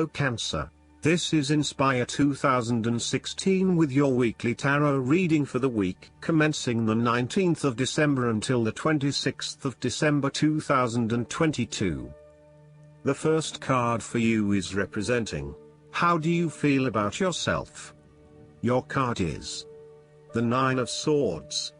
Hello Cancer. This is Inspire 2016 with your weekly tarot reading for the week commencing the 19th of December until the 26th of December 2022. The first card for you is representing, how do you feel about yourself? Your card is the Nine of Swords.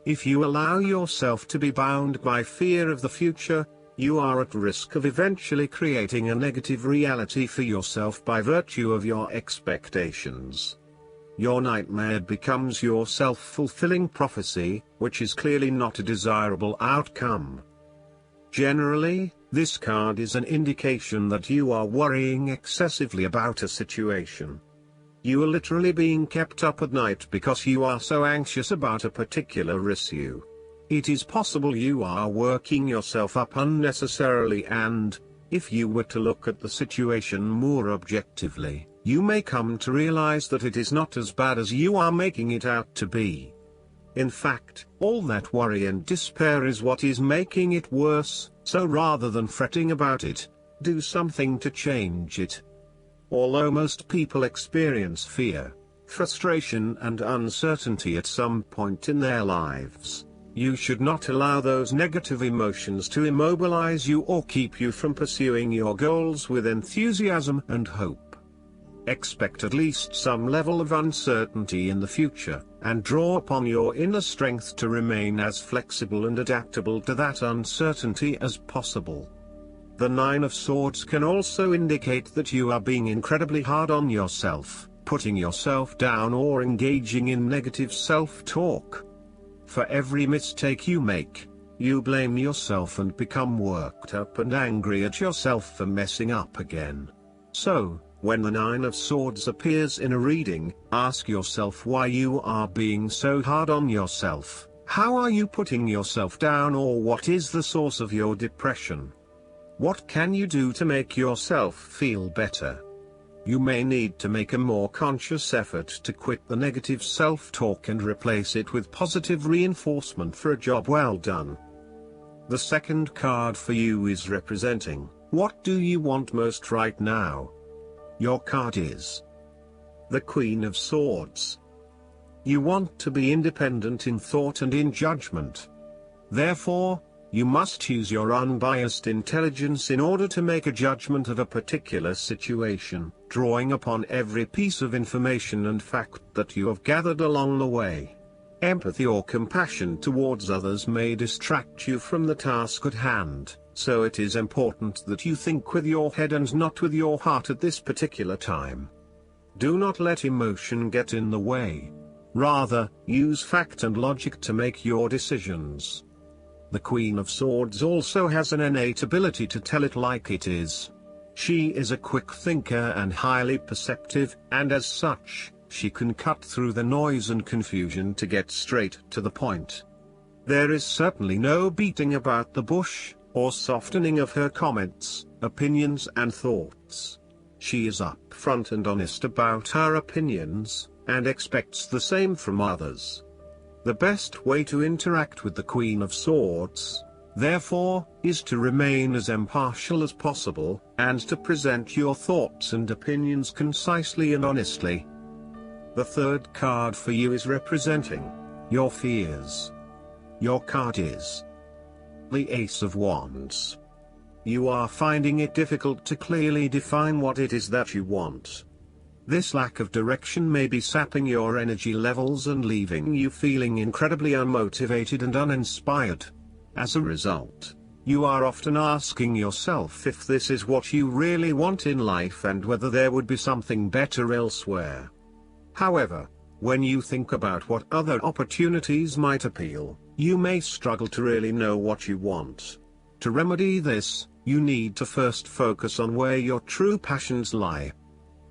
If you allow yourself to be bound by fear of the future, you are at risk of eventually creating a negative reality for yourself by virtue of your expectations. Your nightmare becomes your self-fulfilling prophecy, which is clearly not a desirable outcome. Generally, this card is an indication that you are worrying excessively about a situation. You are literally being kept up at night because you are so anxious about a particular issue. It is possible you are working yourself up unnecessarily and, if you were to look at the situation more objectively, you may come to realize that it is not as bad as you are making it out to be. In fact, all that worry and despair is what is making it worse, so rather than fretting about it, do something to change it. Although most people experience fear, frustration and uncertainty at some point in their lives, you should not allow those negative emotions to immobilize you or keep you from pursuing your goals with enthusiasm and hope. Expect at least some level of uncertainty in the future, and draw upon your inner strength to remain as flexible and adaptable to that uncertainty as possible. The Nine of Swords can also indicate that you are being incredibly hard on yourself, putting yourself down or engaging in negative self-talk. For every mistake you make, you blame yourself and become worked up and angry at yourself for messing up again. So, when the Nine of Swords appears in a reading, ask yourself why you are being so hard on yourself. How are you putting yourself down, or what is the source of your depression? What can you do to make yourself feel better? You may need to make a more conscious effort to quit the negative self-talk and replace it with positive reinforcement for a job well done. The second card for you is representing, what do you want most right now? Your card is the Queen of Swords. You want to be independent in thought and in judgment. Therefore, you must use your unbiased intelligence in order to make a judgment of a particular situation, drawing upon every piece of information and fact that you have gathered along the way. Empathy or compassion towards others may distract you from the task at hand, so it is important that you think with your head and not with your heart at this particular time. Do not let emotion get in the way. Rather, use fact and logic to make your decisions. The Queen of Swords also has an innate ability to tell it like it is. She is a quick thinker and highly perceptive, and as such, she can cut through the noise and confusion to get straight to the point. There is certainly no beating about the bush, or softening of her comments, opinions and thoughts. She is upfront and honest about her opinions, and expects the same from others. The best way to interact with the Queen of Swords, therefore, is to remain as impartial as possible, and to present your thoughts and opinions concisely and honestly. The third card for you is representing your fears. Your card is the Ace of Wands. You are finding it difficult to clearly define what it is that you want. This lack of direction may be sapping your energy levels and leaving you feeling incredibly unmotivated and uninspired. As a result, you are often asking yourself if this is what you really want in life and whether there would be something better elsewhere. However, when you think about what other opportunities might appeal, you may struggle to really know what you want. To remedy this, you need to first focus on where your true passions lie.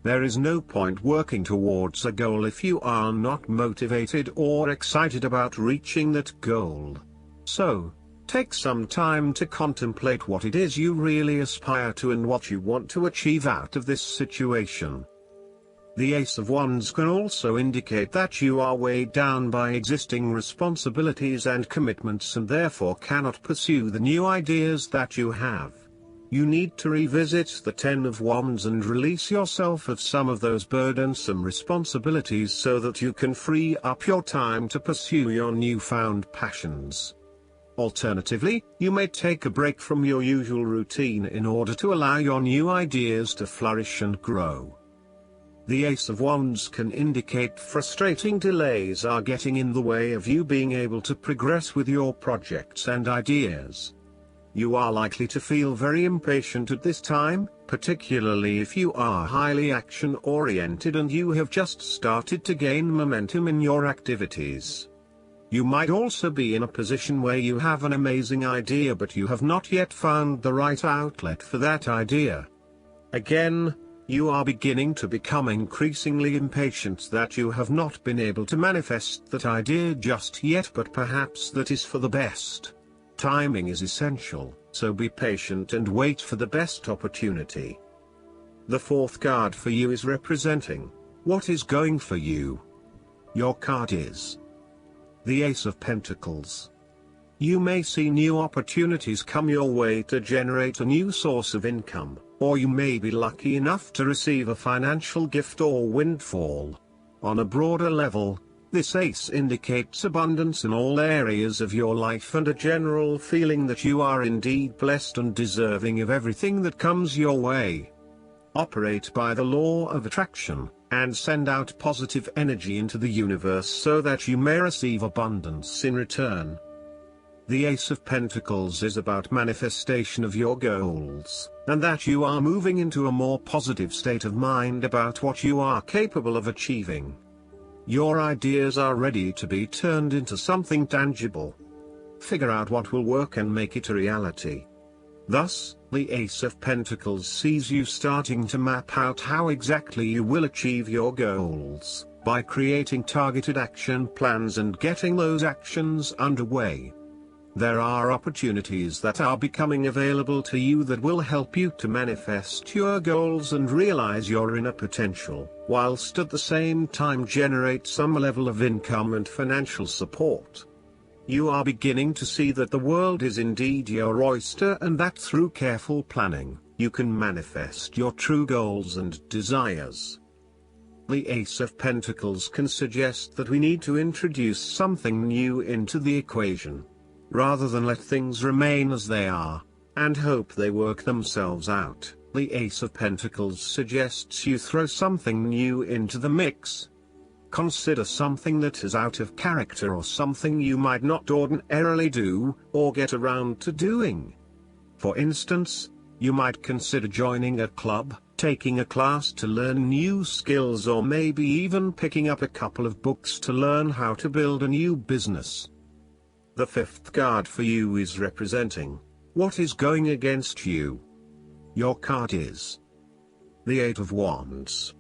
There is no point working towards a goal if you are not motivated or excited about reaching that goal. So, take some time to contemplate what it is you really aspire to and what you want to achieve out of this situation. The Ace of Wands can also indicate that you are weighed down by existing responsibilities and commitments and therefore cannot pursue the new ideas that you have. you need to revisit the Ten of Wands and release yourself of some of those burdensome responsibilities so that you can free up your time to pursue your newfound passions. Alternatively, you may take a break from your usual routine in order to allow your new ideas to flourish and grow. The Ace of Wands can indicate frustrating delays are getting in the way of you being able to progress with your projects and ideas. You are likely to feel very impatient at this time, particularly if you are highly action-oriented and you have just started to gain momentum in your activities. You might also be in a position where you have an amazing idea but you have not yet found the right outlet for that idea. Again, you are beginning to become increasingly impatient that you have not been able to manifest that idea just yet, but perhaps that is for the best. Timing is essential, so be patient and wait for the best opportunity. The fourth card for you is representing what is going for you. Your card is the Ace of Pentacles. You may see new opportunities come your way to generate a new source of income, or you may be lucky enough to receive a financial gift or windfall. On a broader level, this ace indicates abundance in all areas of your life and a general feeling that you are indeed blessed and deserving of everything that comes your way. Operate by the law of attraction, and send out positive energy into the universe so that you may receive abundance in return. The Ace of Pentacles is about manifestation of your goals, and that you are moving into a more positive state of mind about what you are capable of achieving. Your ideas are ready to be turned into something tangible. Figure out what will work and make it a reality. Thus, the Ace of Pentacles sees you starting to map out how exactly you will achieve your goals, by creating targeted action plans and getting those actions underway. There are opportunities that are becoming available to you that will help you to manifest your goals and realize your inner potential, whilst at the same time generate some level of income and financial support. You are beginning to see that the world is indeed your oyster and that through careful planning, you can manifest your true goals and desires. The Ace of Pentacles can suggest that we need to introduce something new into the equation, rather than let things remain as they are, and hope they work themselves out. The Ace of Pentacles suggests you throw something new into the mix. Consider something that is out of character or something you might not ordinarily do, or get around to doing. For instance, you might consider joining a club, taking a class to learn new skills, or maybe even picking up a couple of books to learn how to build a new business. The fifth card for you is representing what is going against you. Your card is the Eight of Wands.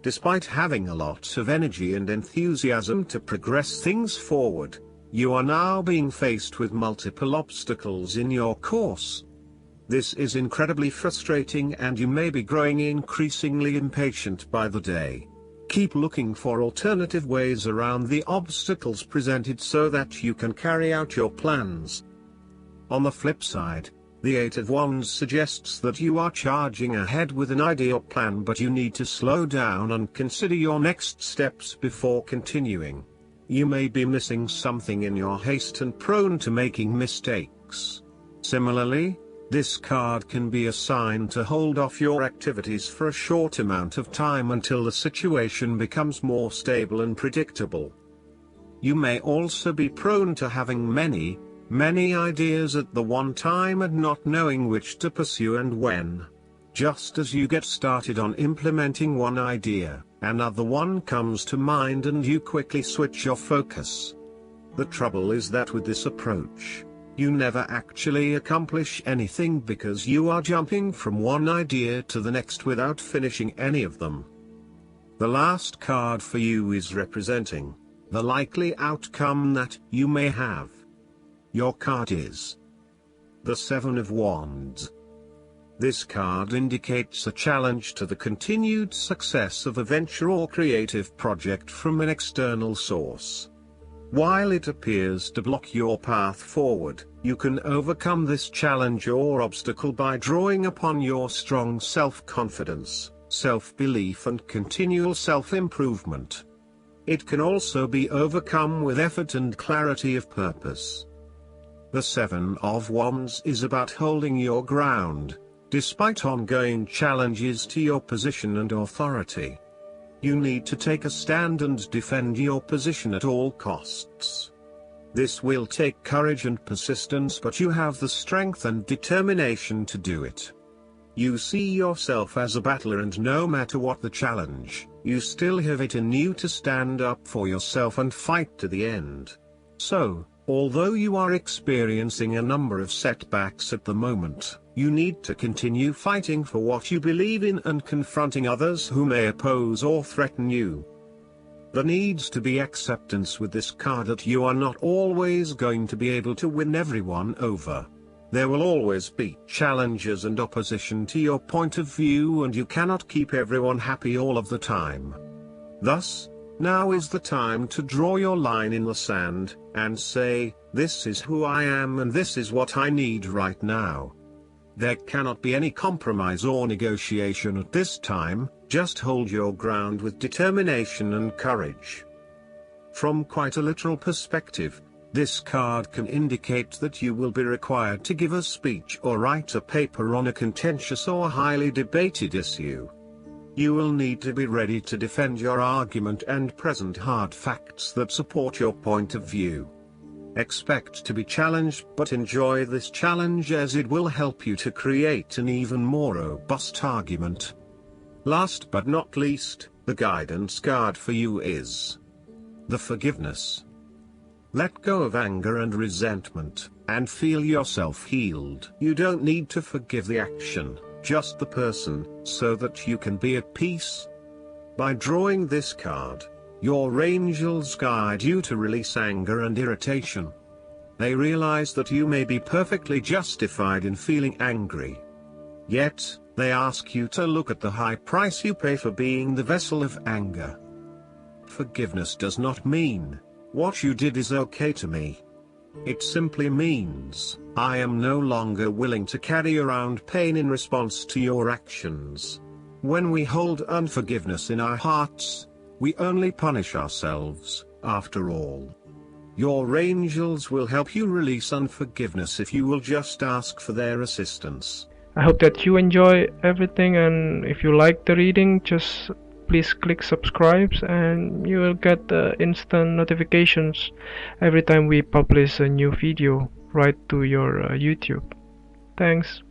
Despite having a lot of energy and enthusiasm to progress things forward, you are now being faced with multiple obstacles in your course. This is incredibly frustrating and you may be growing increasingly impatient by the day. Keep looking for alternative ways around the obstacles presented so that you can carry out your plans. On the flip side, the Eight of Wands suggests that you are charging ahead with an idea or plan, but you need to slow down and consider your next steps before continuing. You may be missing something in your haste and prone to making mistakes. Similarly, this card can be a sign to hold off your activities for a short amount of time until the situation becomes more stable and predictable. You may also be prone to having many ideas at the one time and not knowing which to pursue and when. Just as you get started on implementing one idea, another one comes to mind and you quickly switch your focus. The trouble is that with this approach, you never actually accomplish anything because you are jumping from one idea to the next without finishing any of them. The last card for you is representing the likely outcome that you may have. Your card is the Seven of Wands. This card indicates a challenge to the continued success of a venture or creative project from an external source. While it appears to block your path forward, you can overcome this challenge or obstacle by drawing upon your strong self-confidence, self-belief and continual self-improvement. It can also be overcome with effort and clarity of purpose. The Seven of Wands is about holding your ground, despite ongoing challenges to your position and authority. You need to take a stand and defend your position at all costs. This will take courage and persistence, but you have the strength and determination to do it. You see yourself as a battler, and no matter what the challenge, you still have it in you to stand up for yourself and fight to the end. So, although you are experiencing a number of setbacks at the moment, you need to continue fighting for what you believe in and confronting others who may oppose or threaten you. There needs to be acceptance with this card that you are not always going to be able to win everyone over. There will always be challenges and opposition to your point of view, and you cannot keep everyone happy all of the time. Thus, now is the time to draw your line in the sand, and say, "This is who I am and this is what I need right now." There cannot be any compromise or negotiation at this time, just hold your ground with determination and courage. From quite a literal perspective, this card can indicate that you will be required to give a speech or write a paper on a contentious or highly debated issue. You will need to be ready to defend your argument and present hard facts that support your point of view. Expect to be challenged, but enjoy this challenge as it will help you to create an even more robust argument. Last but not least, the guidance card for you is the Forgiveness. Let go of anger and resentment, and feel yourself healed. You don't need to forgive the action, just the person, so that you can be at peace. By drawing this card, your angels guide you to release anger and irritation. They realize that you may be perfectly justified in feeling angry. Yet, they ask you to look at the high price you pay for being the vessel of anger. Forgiveness does not mean, "What you did is okay to me." It simply means, "I am no longer willing to carry around pain in response to your actions." When we hold unforgiveness in our hearts, we only punish ourselves, after all. Your angels will help you release unforgiveness if you will just ask for their assistance. I hope that you enjoy everything, and if you like the reading, just please click subscribe and you will get instant notifications every time we publish a new video right to your YouTube. Thanks.